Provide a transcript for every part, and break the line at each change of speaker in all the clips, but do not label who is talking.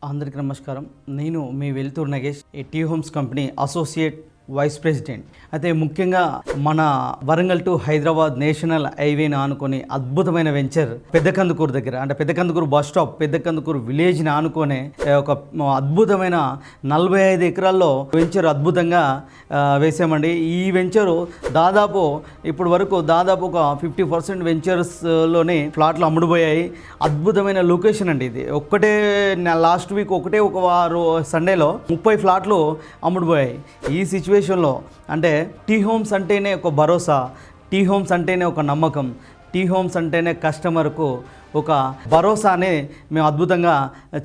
అందరికీ నమస్కారం. నేను మీ వెలుతురు నగేష్, ఈ T Homes company associate vice president. అయితే ముఖ్యంగా మన వరంగల్ టు హైదరాబాద్ నేషనల్ హైవేని ఆనుకొని అద్భుతమైన వెంచర్ పెద్దకందుకూరు దగ్గర, అంటే పెద్దకందుకూరు బస్ స్టాప్, పెద్దకందుకూరు విలేజ్ని ఆనుకొని ఒక అద్భుతమైన 45 ఎకరాల్లో వెంచర్ అద్భుతంగా వేసామండి. ఈ వెంచరు దాదాపు ఇప్పుడు వరకు దాదాపు ఒక 50% వెంచర్స్లోనే ఫ్లాట్లు అమ్ముడుపోయాయి. అద్భుతమైన లొకేషన్ అండి ఇది. ఒక్కటే లాస్ట్ వీక్ ఒక సండేలో 30 ఫ్లాట్లు అమ్ముడుపోయాయి. ఈ సిచ్యువేషన్లో అంటే టీ హోమ్స్ అంటేనే ఒక భరోసా, టీ హోమ్స్ అంటేనే ఒక నమ్మకం, టీ హోమ్స్ అంటేనే కస్టమర్కు ఒక భరోసానే మేము అద్భుతంగా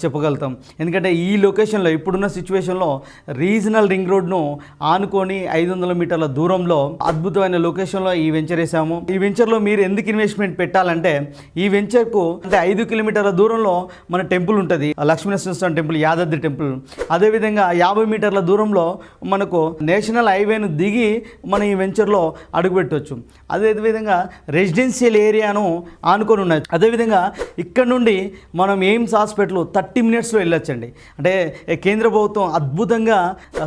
చెప్పగలుగుతాం. ఎందుకంటే ఈ లొకేషన్లో ఇప్పుడున్న సిచ్యువేషన్లో రీజనల్ రింగ్ రోడ్ను ఆనుకొని 500 మీటర్ల దూరంలో అద్భుతమైన లొకేషన్లో ఈ వెంచర్ వేసాము. ఈ వెంచర్లో మీరు ఎందుకు ఇన్వెస్ట్మెంట్ పెట్టాలంటే, ఈ వెంచర్కు అంటే 5 కిలోమీటర్ల దూరంలో మన టెంపుల్ ఉంటుంది, లక్ష్మీనరసింహస్వామి టెంపుల్, యాదాద్రి టెంపుల్. అదేవిధంగా 50 మీటర్ల దూరంలో మనకు నేషనల్ హైవేను దిగి మనం ఈ వెంచర్లో అడుగుపెట్టవచ్చు. అదేవిధంగా రెసిడెన్షియల్ ఏరియాను ఆనుకొని ఉన్నాయి. అదేవిధంగా ఇక్కడ నుండి మనం ఎయిమ్స్ హాస్పిటల్ 30 మినిట్స్లో వెళ్ళొచ్చండి. అంటే కేంద్ర ప్రభుత్వం అద్భుతంగా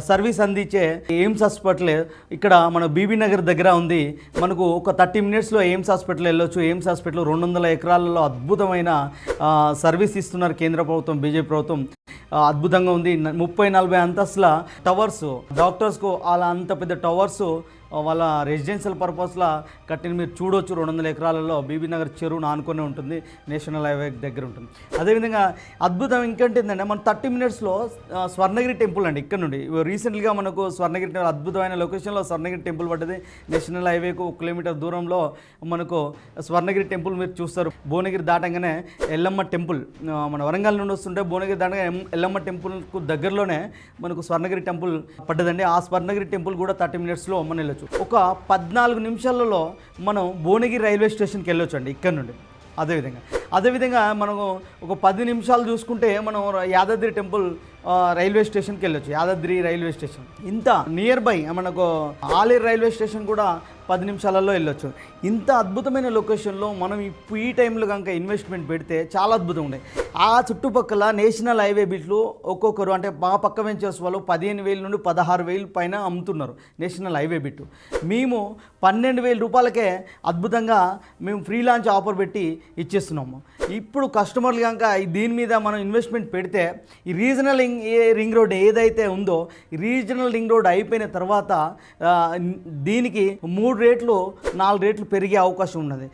సర్వీస్ అందించే ఎయిమ్స్ హాస్పిటల్ ఇక్కడ మన బీబీ నగర్ దగ్గర ఉంది. మనకు ఒక 30 మినిట్స్లో ఎయిమ్స్ హాస్పిటల్ వెళ్ళొచ్చు. ఎయిమ్స్ హాస్పిటల్ 200 ఎకరాలలో అద్భుతమైన సర్వీస్ ఇస్తున్నారు కేంద్ర ప్రభుత్వం, బీజేపీ ప్రభుత్వం. అద్భుతంగా ఉంది. 30-40 అంతస్తుల టవర్స్, డాక్టర్స్కు అలా అంత పెద్ద టవర్స్ వాళ్ళ రెసిడెన్షియల్ పర్పస్లో కట్టిన మీరు చూడవచ్చు. 200 ఎకరాలలో బీబీ నగర్ చెరువును ఆనుకొని ఉంటుంది, నేషనల్ హైవే దగ్గర ఉంటుంది. అదేవిధంగా అద్భుతం ఇంకంటే ఏంటంటే మన 30 మినిట్స్లో స్వర్ణగిరి టెంపుల్ అండి. ఇక్కడ నుండి రీసెంట్గా మనకు స్వర్ణగిరి అద్భుతమైన లొకేషన్లో స్వర్ణగిరి టెంపుల్ పడ్డది. నేషనల్ హైవేకు 1 కిలోమీటర్ దూరంలో మనకు స్వర్ణగిరి టెంపుల్ మీరు చూస్తారు. భువనగిరి దాటంగానే ఎల్లమ్మ టెంపుల్, మన వరంగల్ నుండి వస్తుంటే భువనగిరి దాటంగా ఎల్లమ్మ టెంపుల్కు దగ్గరలోనే మనకు స్వర్ణగిరి టెంపుల్ పడ్డదండి. ఆ స్వర్ణగిరి టెంపుల్ కూడా 30 మినిట్స్లో మనం వెళ్ళొచ్చు. ఒక 14 నిమిషాలలో మనం భువనగిరి రైల్వే స్టేషన్కి వెళ్ళొచ్చు అండి ఇక్కడ నుండి. అదేవిధంగా మనము ఒక 10 నిమిషాలు చూసుకుంటే మనం యాదాద్రి టెంపుల్ రైల్వే స్టేషన్కి వెళ్ళొచ్చు. యాదాద్రి రైల్వే స్టేషన్ ఇంత నియర్ బై, మనకు ఆలేరు రైల్వే స్టేషన్ కూడా 10 నిమిషాలలో వెళ్ళొచ్చు. ఇంత అద్భుతమైన లొకేషన్లో మనం ఈ టైంలో కనుక ఇన్వెస్ట్మెంట్ పెడితే చాలా అద్భుతంగా ఉన్నాయి. ఆ చుట్టుపక్కల నేషనల్ హైవే బిట్లు ఒక్కొక్కరు అంటే మా పక్క వెంచర్స్ వాళ్ళు 15,000 నుండి 16,000 పైన అమ్ముతున్నారు నేషనల్ హైవే బిట్టు. మేము 12,000 రూపాయలకే అద్భుతంగా మేము ఫ్రీ లాంచ్ ఆఫర్ పెట్టి ఇచ్చేస్తున్నాము. ఇప్పుడు కస్టమర్లు కనుక దీని మీద మనం ఇన్వెస్ట్మెంట్ పెడితే ఈ రీజనల్ రింగ్ రోడ్ ఏదైతే ఉందో, ఈ రీజనల్ రింగ్ రోడ్ అయిపోయిన తర్వాత దీనికి 3 రేట్లు 4 రేట్లు పెరిగే అవకాశం ఉన్నది.